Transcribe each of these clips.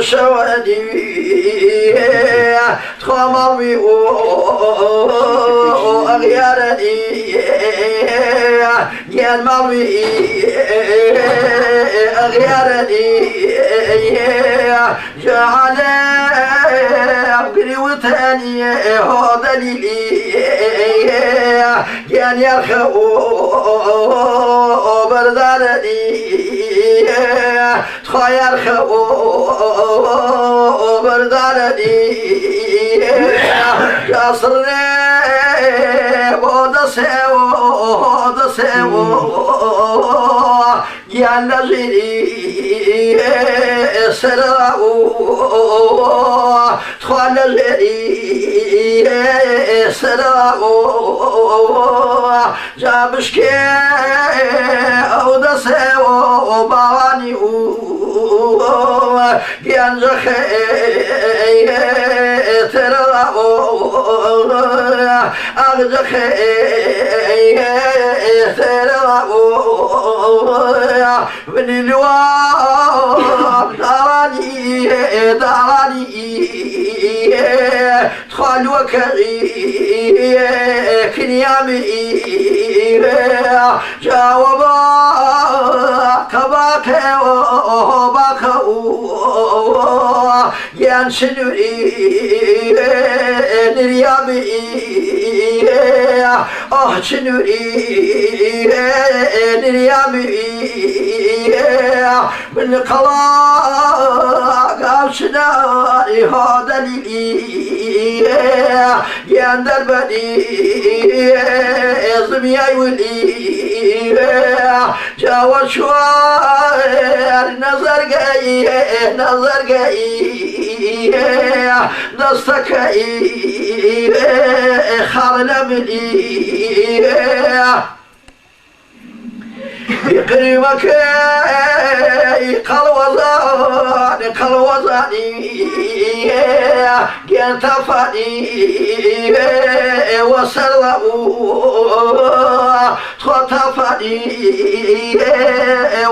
الشوادي تخمر بي أغيارني يان مربي أغيارني جعل أبقري وثاني هو دليلي يان يرخو بردارني تخير خو بردارني قصرني ودسيو يا نجري سراو تخوان نجري سراو جابشكي او دسيو بواني ينجخي تراو أغجخي تراو من الوام داراني تخال وكري كنيامي جاوبا كباكي وباكو ينشنوري نريامي شنوري نريامي من قلاق شناري هذا لي يندر بني زمياي ولي جاوى شوار نظر جاي دستكاي خالنا مني يقربك قلوزاني ينتفاني وسلوا خطفاني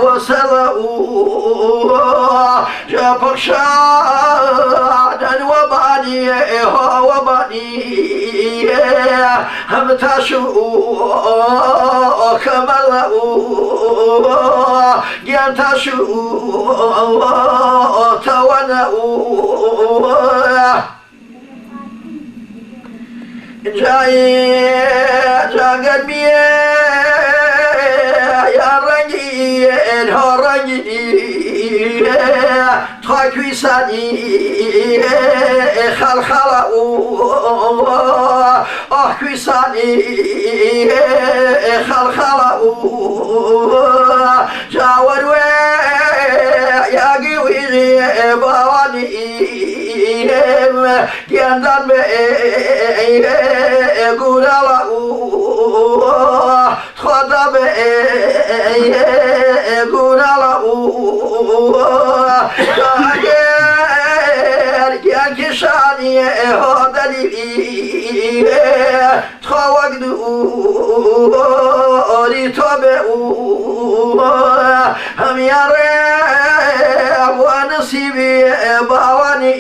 وسلوا جابك شادا وباني هم تشوء كملوا ينتشوء تونوا جا قلبي يا رجل هو رجل تخاكي ساني خلخلوا أحكي ساني خلخلوا جاور يا قوي بواني يندن يقول له خدم يقول له يا كشاني هذا لي تخوقني تبعو هم يرى ونصيبي بواني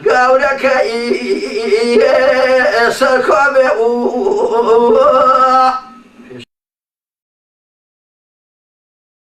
قولك سكبعو